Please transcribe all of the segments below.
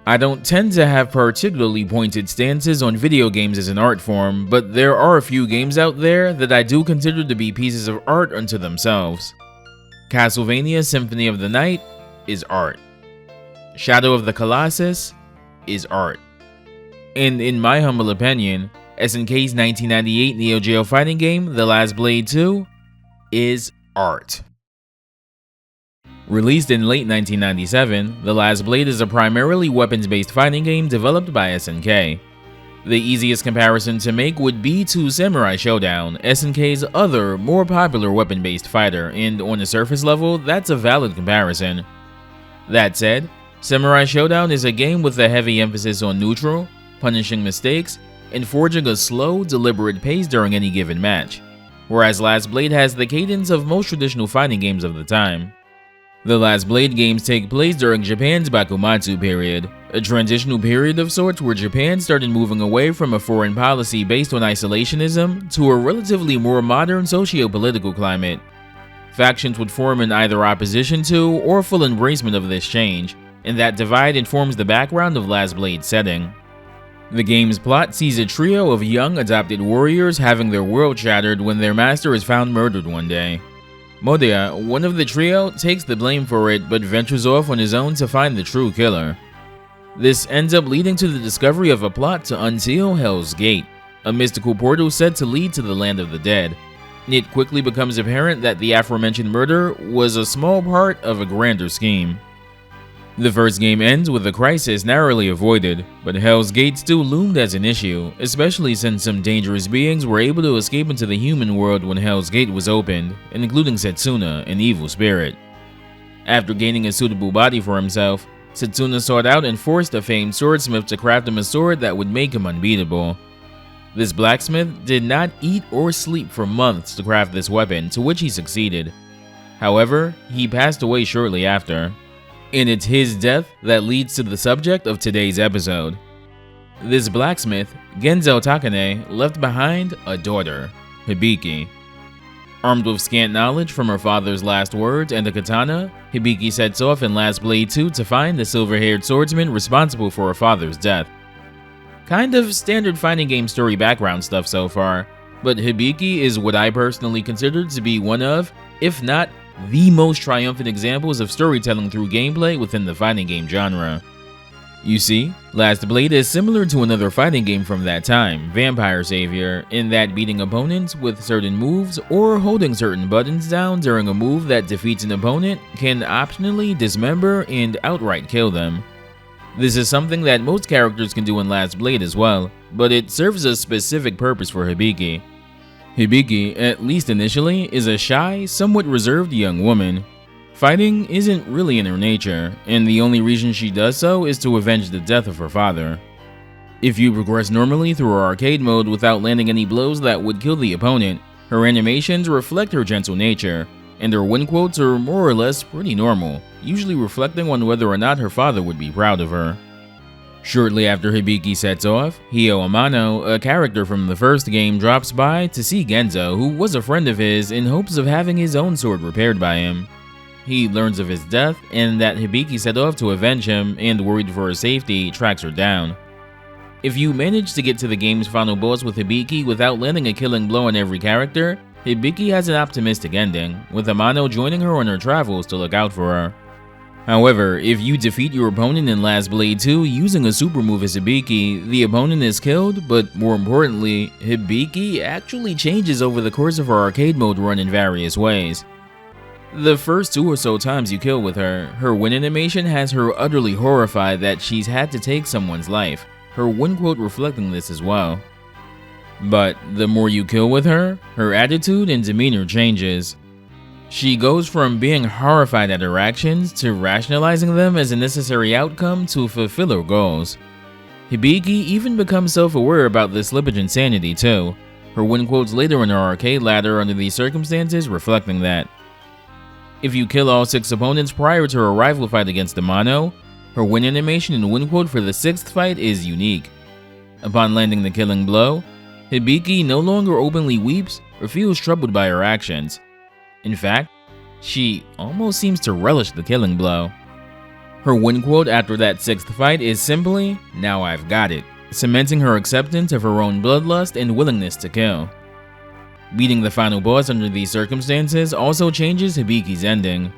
I don't tend to have particularly pointed stances on video games as an art form, but there are a few games out there that I do consider to be pieces of art unto themselves. Castlevania Symphony of the Night is art. Shadow of the Colossus is art. And in my humble opinion, SNK's 1998 Neo Geo fighting game, The Last Blade 2, is art. Released in late 1997, The Last Blade is a primarily weapons-based fighting game developed by SNK. The easiest comparison to make would be to Samurai Shodown, SNK's other, more popular weapon-based fighter, and on a surface level, that's a valid comparison. That said, Samurai Shodown is a game with a heavy emphasis on neutral, punishing mistakes, and forging a slow, deliberate pace during any given match, whereas Last Blade has the cadence of most traditional fighting games of the time. The Last Blade games take place during Japan's Bakumatsu period, a transitional period of sorts where Japan started moving away from a foreign policy based on isolationism to a relatively more modern socio-political climate. Factions would form in either opposition to or full embracement of this change, and that divide informs the background of Last Blade's setting. The game's plot sees a trio of young adopted warriors having their world shattered when their master is found murdered one day. Modia, one of the trio, takes the blame for it but ventures off on his own to find the true killer. This ends up leading to the discovery of a plot to unseal Hell's Gate, a mystical portal said to lead to the land of the dead. It quickly becomes apparent that the aforementioned murder was a small part of a grander scheme. The first game ends with a crisis narrowly avoided, but Hell's Gate still loomed as an issue, especially since some dangerous beings were able to escape into the human world when Hell's Gate was opened, including Setsuna, an evil spirit. After gaining a suitable body for himself, Setsuna sought out and forced a famed swordsmith to craft him a sword that would make him unbeatable. This blacksmith did not eat or sleep for months to craft this weapon, to which he succeeded. However, he passed away shortly after. And it's his death that leads to the subject of today's episode. This blacksmith, Genzo Takane, left behind a daughter, Hibiki. Armed with scant knowledge from her father's last words and a katana, Hibiki sets off in Last Blade 2 to find the silver-haired swordsman responsible for her father's death. Kind of standard fighting game story background stuff so far, but Hibiki is what I personally consider to be one of, if not the most triumphant examples of storytelling through gameplay within the fighting game genre. You see, Last Blade is similar to another fighting game from that time, Vampire Savior, in that beating opponents with certain moves or holding certain buttons down during a move that defeats an opponent can optionally dismember and outright kill them. This is something that most characters can do in Last Blade as well, but it serves a specific purpose for Hibiki. Hibiki, at least initially, is a shy, somewhat reserved young woman. Fighting isn't really in her nature, and the only reason she does so is to avenge the death of her father. If you progress normally through her arcade mode without landing any blows that would kill the opponent, her animations reflect her gentle nature, and her win quotes are more or less pretty normal, usually reflecting on whether or not her father would be proud of her. Shortly after Hibiki sets off, Hio Amano, a character from the first game, drops by to see Genzo, who was a friend of his, in hopes of having his own sword repaired by him. He learns of his death and that Hibiki set off to avenge him, and worried for her safety, tracks her down. If you manage to get to the game's final boss with Hibiki without landing a killing blow on every character, Hibiki has an optimistic ending, with Amano joining her on her travels to look out for her. However, if you defeat your opponent in Last Blade 2 using a super move as Hibiki, the opponent is killed, but more importantly, Hibiki actually changes over the course of her arcade mode run in various ways. The first 2 or so times you kill with her, her win animation has her utterly horrified that she's had to take someone's life, her win quote reflecting this as well. But the more you kill with her, her attitude and demeanor changes. She goes from being horrified at her actions to rationalizing them as a necessary outcome to fulfill her goals. Hibiki even becomes self-aware about the slippage in sanity too, her win quotes later in her arcade ladder under these circumstances reflecting that. If you kill all 6 opponents prior to her rival fight against Amano, her win animation and win quote for the 6th fight is unique. Upon landing the killing blow, Hibiki no longer openly weeps or feels troubled by her actions. In fact, she almost seems to relish the killing blow. Her win quote after that 6th fight is simply, "Now I've got it," cementing her acceptance of her own bloodlust and willingness to kill. Beating the final boss under these circumstances also changes Hibiki's ending.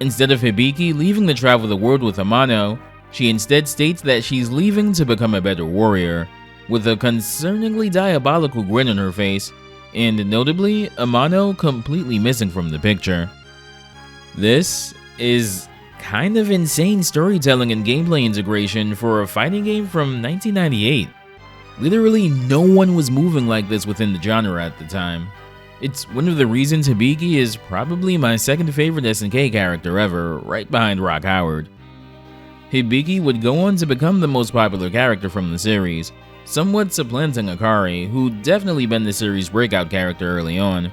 Instead of Hibiki leaving to travel the world with Amano, she instead states that she's leaving to become a better warrior, with a concerningly diabolical grin on her face, and notably, Amano completely missing from the picture. This is kind of insane storytelling and gameplay integration for a fighting game from 1998. Literally no one was moving like this within the genre at the time. It's one of the reasons Hibiki is probably my second favorite SNK character ever, right behind Rock Howard. Hibiki would go on to become the most popular character from the series, somewhat supplanting Akari, who'd definitely been the series' breakout character early on.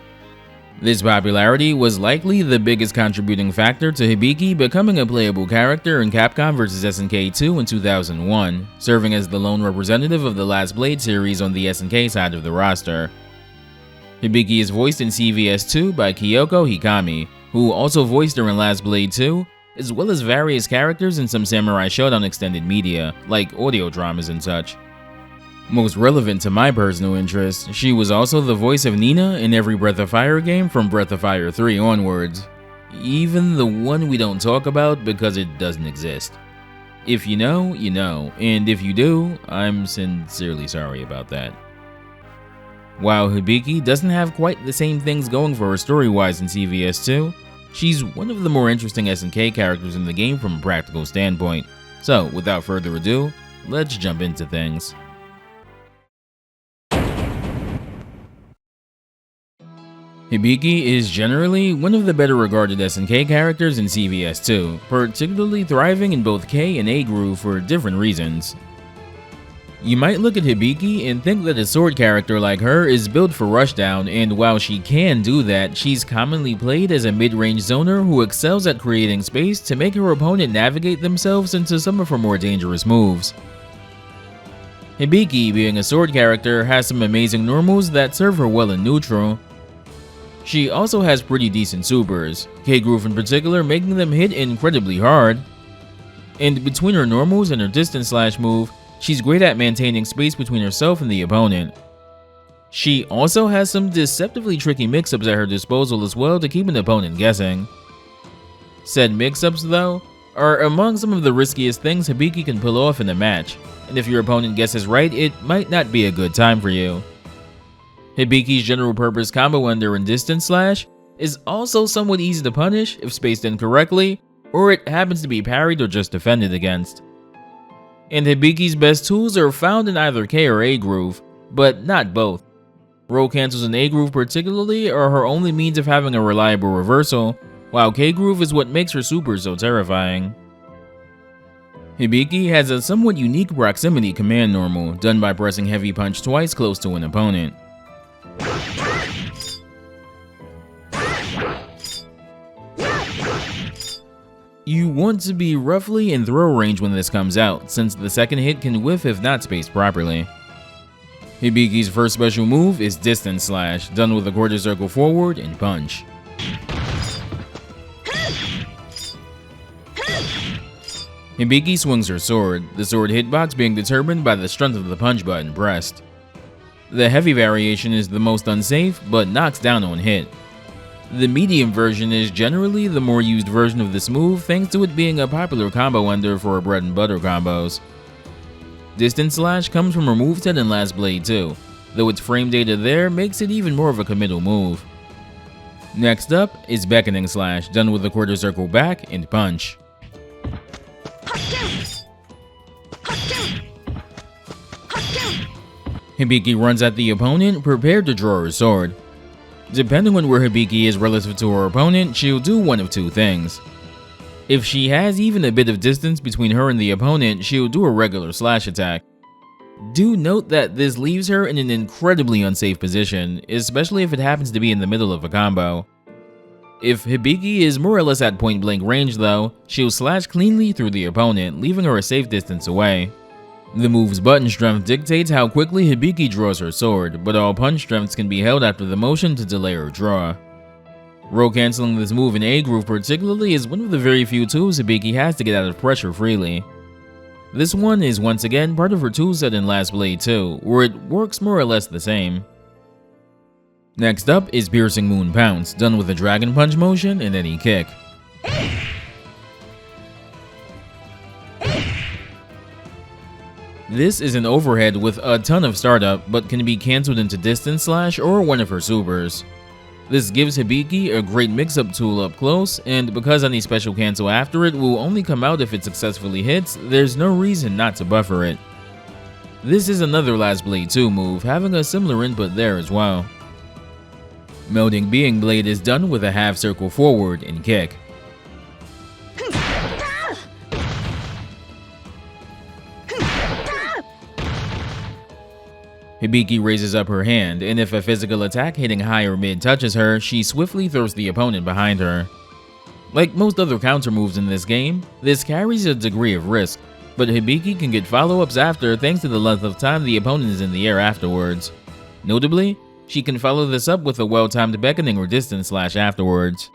This popularity was likely the biggest contributing factor to Hibiki becoming a playable character in Capcom vs SNK 2 in 2001, serving as the lone representative of the Last Blade series on the SNK side of the roster. Hibiki is voiced in CVS 2 by Kyoko Hikami, who also voiced her in Last Blade 2, as well as various characters in some Samurai Shodown extended media, like audio dramas and such. Most relevant to my personal interest, she was also the voice of Nina in every Breath of Fire game from Breath of Fire 3 onwards, even the one we don't talk about because it doesn't exist. If you know, you know, and if you do, I'm sincerely sorry about that. While Hibiki doesn't have quite the same things going for her story-wise in CVS 2, she's one of the more interesting SNK characters in the game from a practical standpoint. So, without further ado, let's jump into things. Hibiki is generally one of the better regarded SNK characters in CVS 2, particularly thriving in both K and A groove for different reasons. You might look at Hibiki and think that a sword character like her is built for rushdown, and while she can do that, she's commonly played as a mid-range zoner who excels at creating space to make her opponent navigate themselves into some of her more dangerous moves. Hibiki, being a sword character, has some amazing normals that serve her well in neutral. She also has pretty decent supers, K-Groove in particular making them hit incredibly hard. And between her normals and her distance slash move, she's great at maintaining space between herself and the opponent. She also has some deceptively tricky mix-ups at her disposal as well to keep an opponent guessing. Said mix-ups, though, are among some of the riskiest things Hibiki can pull off in a match, and if your opponent guesses right, it might not be a good time for you. Hibiki's general purpose combo ender and distance slash is also somewhat easy to punish if spaced incorrectly, or it happens to be parried or just defended against. And Hibiki's best tools are found in either K or A groove, but not both. Roll cancels in A groove particularly are her only means of having a reliable reversal, while K groove is what makes her super so terrifying. Hibiki has a somewhat unique proximity command normal, done by pressing heavy punch twice close to an opponent. You want to be roughly in throw range when this comes out, since the second hit can whiff if not spaced properly. Hibiki's first special move is Distance Slash, done with a quarter circle forward and punch. Hibiki swings her sword, the sword hitbox being determined by the strength of the punch button pressed. The heavy variation is the most unsafe, but knocks down on hit. The medium version is generally the more used version of this move thanks to it being a popular combo ender for bread and butter combos. Distance Slash comes from her moveset in Last Blade 2, though its frame data there makes it even more of a committal move. Next up is Beckoning Slash, done with a quarter circle back and punch. Hibiki runs at the opponent, prepared to draw her sword. Depending on where Hibiki is relative to her opponent, she'll do one of two things. If she has even a bit of distance between her and the opponent, she'll do a regular slash attack. Do note that this leaves her in an incredibly unsafe position, especially if it happens to be in the middle of a combo. If Hibiki is more or less at point blank range though, she'll slash cleanly through the opponent, leaving her a safe distance away. The move's button strength dictates how quickly Hibiki draws her sword, but all punch strengths can be held after the motion to delay her draw. Roll canceling this move in A groove particularly is one of the very few tools Hibiki has to get out of pressure freely. This one is once again part of her toolset in Last Blade 2, where it works more or less the same. Next up is Piercing Moon Pounce, done with a Dragon Punch motion and any kick. This is an overhead with a ton of startup, but can be cancelled into Distance Slash or one of her supers. This gives Hibiki a great mix-up tool up close, and because any special cancel after it will only come out if it successfully hits, there's no reason not to buffer it. This is another Last Blade 2 move, having a similar input there as well. Melding Being Blade is done with a half circle forward and kick. Hibiki raises up her hand, and if a physical attack hitting high or mid touches her, she swiftly throws the opponent behind her. Like most other counter moves in this game, this carries a degree of risk, but Hibiki can get follow-ups after thanks to the length of time the opponent is in the air afterwards. Notably, she can follow this up with a well-timed beckoning or distance slash afterwards.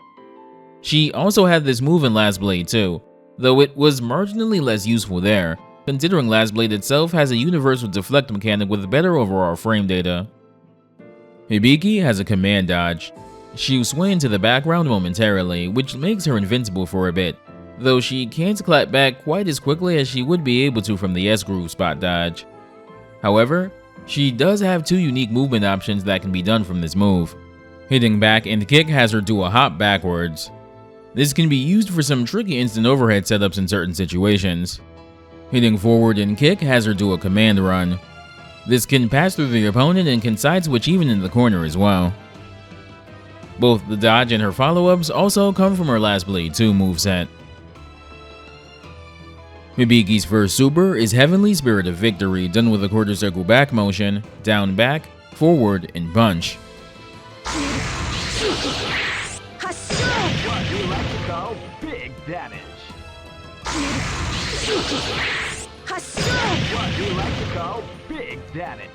She also had this move in Last Blade 2, though it was marginally less useful there, considering Last Blade itself has a universal deflect mechanic with better overall frame data. Hibiki has a command dodge. She'll sway into the background momentarily, which makes her invincible for a bit, though she can't clap back quite as quickly as she would be able to from the S-groove spot dodge. However, she does have two unique movement options that can be done from this move. Hitting back and kick has her do a hop backwards. This can be used for some tricky instant overhead setups in certain situations. Hitting forward and kick has her do a command run. This can pass through the opponent and can side switch even in the corner as well. Both the dodge and her follow-ups also come from her Last Blade 2 moveset. Hibiki's first super is Heavenly Spirit of Victory, done with a quarter circle back motion, down back, forward, and punch. What we like to call big damage. What we like to call big damage.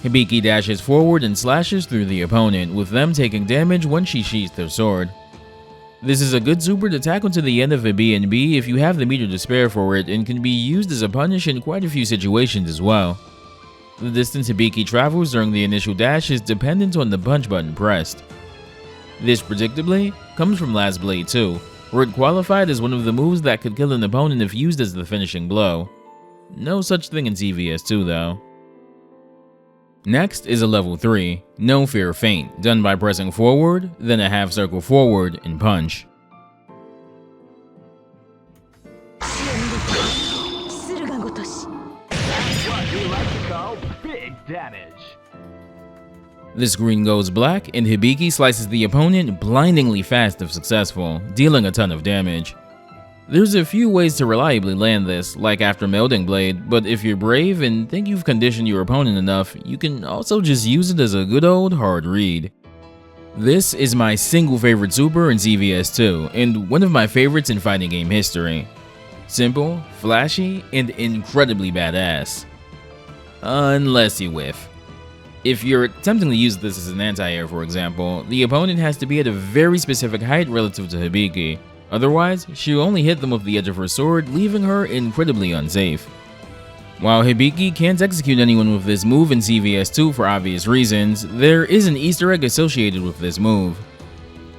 Hibiki dashes forward and slashes through the opponent, with them taking damage when she sheaths their sword. This is a good super to tackle to the end of a B&B if you have the meter to spare for it, and can be used as a punish in quite a few situations as well. The distance Hibiki travels during the initial dash is dependent on the punch button pressed. This, predictably, comes from Last Blade 2, where it qualified as one of the moves that could kill an opponent if used as the finishing blow. No such thing in CVS 2 though. Next is a level 3, No Fear Feint, done by pressing forward, then a half circle forward and punch. What we like to call big damage. The screen goes black and Hibiki slices the opponent blindingly fast if successful, dealing a ton of damage. There's a few ways to reliably land this, like after Melding Blade, but if you're brave and think you've conditioned your opponent enough, you can also just use it as a good old hard read. This is my single favorite super in CVS 2, and one of my favorites in fighting game history. Simple, flashy, and incredibly badass. Unless you whiff. If you're attempting to use this as an anti-air, for example, the opponent has to be at a very specific height relative to Hibiki. Otherwise, she'll only hit them with the edge of her sword, leaving her incredibly unsafe. While Hibiki can't execute anyone with this move in CVS 2 for obvious reasons, there is an Easter egg associated with this move.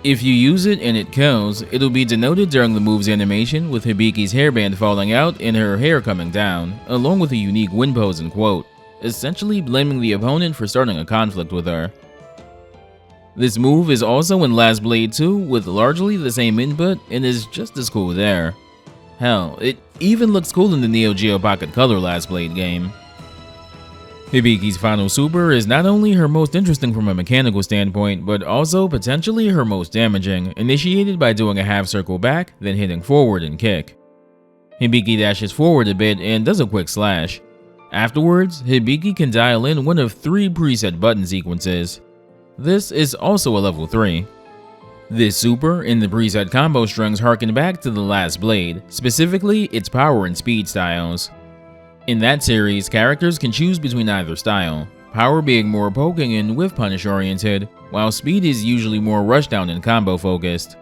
If you use it and it kills, it'll be denoted during the move's animation with Hibiki's hairband falling out and her hair coming down, along with a unique wind pose and quote, essentially blaming the opponent for starting a conflict with her. This move is also in Last Blade 2 with largely the same input and is just as cool there. Hell, it even looks cool in the Neo Geo Pocket Color Last Blade game. Hibiki's final super is not only her most interesting from a mechanical standpoint, but also potentially her most damaging, initiated by doing a half circle back, then hitting forward and kick. Hibiki dashes forward a bit and does a quick slash. Afterwards, Hibiki can dial in one of 3 preset button sequences. This is also a level 3. This super and the preset combo strings harken back to the Last Blade, specifically its power and speed styles. In that series, characters can choose between either style, power being more poking and whiff punish oriented, while speed is usually more rushdown and combo focused.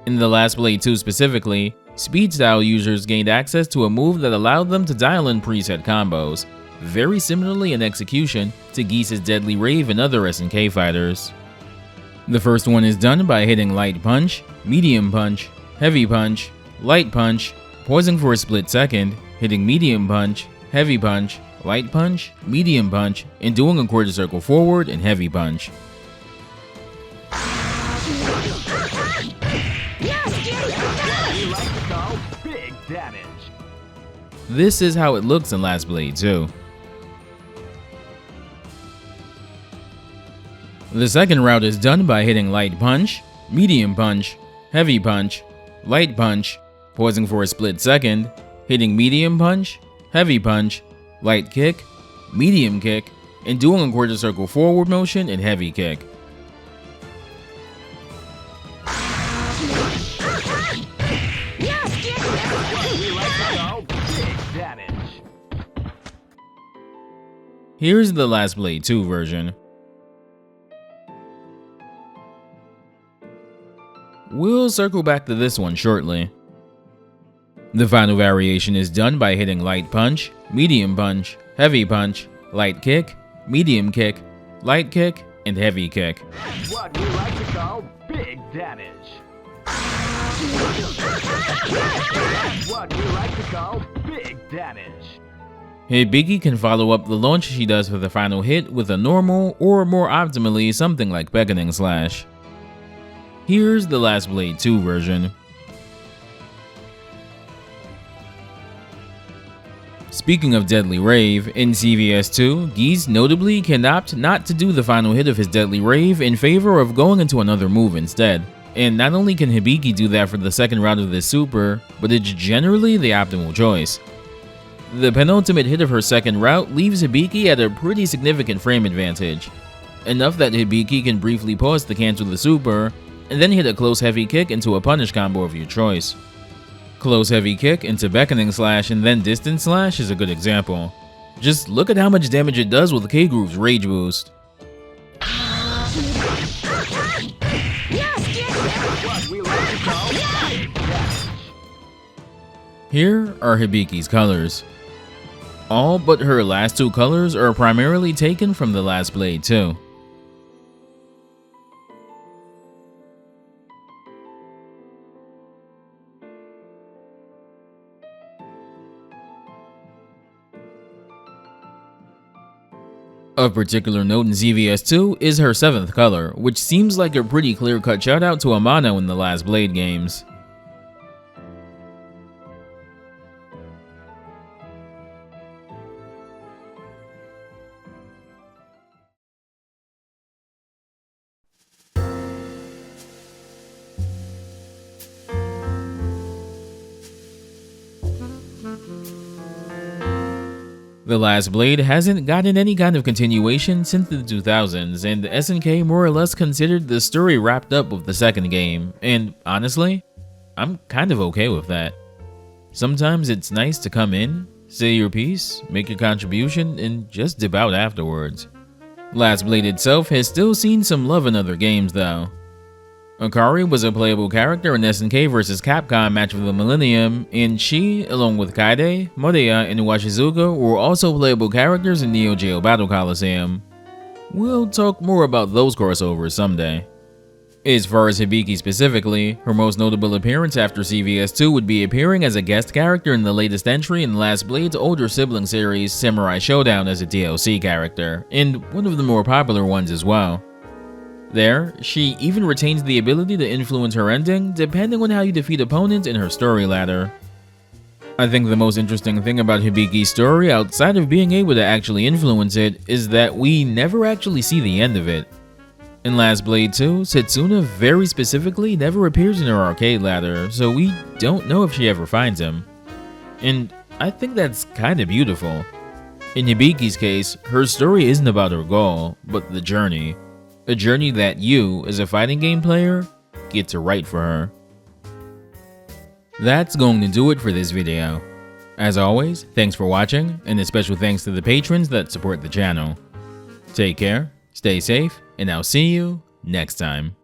In The Last Blade 2 specifically, speed style users gained access to a move that allowed them to dial in preset combos, very similarly in execution to Geese's Deadly Rave and other SNK fighters. The first one is done by hitting light punch, medium punch, heavy punch, light punch, pausing for a split second, hitting medium punch, heavy punch, light punch, medium punch, and doing a quarter circle forward and heavy punch. We like to call big damage. This is how it looks in Last Blade 2. The second route is done by hitting light punch, medium punch, heavy punch, light punch, pausing for a split second, hitting medium punch, heavy punch, light kick, medium kick, and doing a quarter circle forward motion and heavy kick. We like to call big damage. Here's the Last Blade 2 version. We'll circle back to this one shortly. The final variation is done by hitting light punch, medium punch, heavy punch, light kick, medium kick, light kick, and heavy kick. That's what we like to call big damage. That's what we like to call big damage. Hibiki can follow up the launch she does for the final hit with a normal, or more optimally, something like Beckoning Slash. Here's the Last Blade 2 version. Speaking of Deadly Rave, in CVS 2, Geese notably can opt not to do the final hit of his Deadly Rave in favor of going into another move instead. And not only can Hibiki do that for the second round of this super, but it's generally the optimal choice. The penultimate hit of her second route leaves Hibiki at a pretty significant frame advantage, enough that Hibiki can briefly pause to cancel the super, and then hit a close heavy kick into a punish combo of your choice. Close heavy kick into Beckoning Slash and then Distance Slash is a good example. Just look at how much damage it does with K-Groove's Rage Boost. What we like to call big damage. Here are Hibiki's colors. All but her last two colors are primarily taken from The Last Blade 2. Of particular note in ZVS 2 is her 7th color, which seems like a pretty clear-cut shoutout to Amano in the Last Blade games. The Last Blade hasn't gotten any kind of continuation since the 2000s, and SNK more or less considered the story wrapped up with the second game, and honestly, I'm kind of okay with that. Sometimes it's nice to come in, say your piece, make your contribution, and just dip out afterwards. Last Blade itself has still seen some love in other games though. Akari was a playable character in SNK vs Capcom Match of the Millennium, and she, along with Kaide, Moreya, and Washizuka were also playable characters in Neo Geo Battle Coliseum. We'll talk more about those crossovers someday. As far as Hibiki specifically, her most notable appearance after CVS 2 would be appearing as a guest character in the latest entry in Last Blade's older sibling series, Samurai Showdown, as a DLC character, and one of the more popular ones as well. There, she even retains the ability to influence her ending depending on how you defeat opponents in her story ladder. I think the most interesting thing about Hibiki's story, outside of being able to actually influence it, is that we never actually see the end of it. In Last Blade 2, Setsuna very specifically never appears in her arcade ladder, so we don't know if she ever finds him. And I think that's kinda beautiful. In Hibiki's case, her story isn't about her goal, but the journey. A journey that you, as a fighting game player, get to write for her. That's going to do it for this video. As always, thanks for watching, and a special thanks to the patrons that support the channel. Take care, stay safe, and I'll see you next time.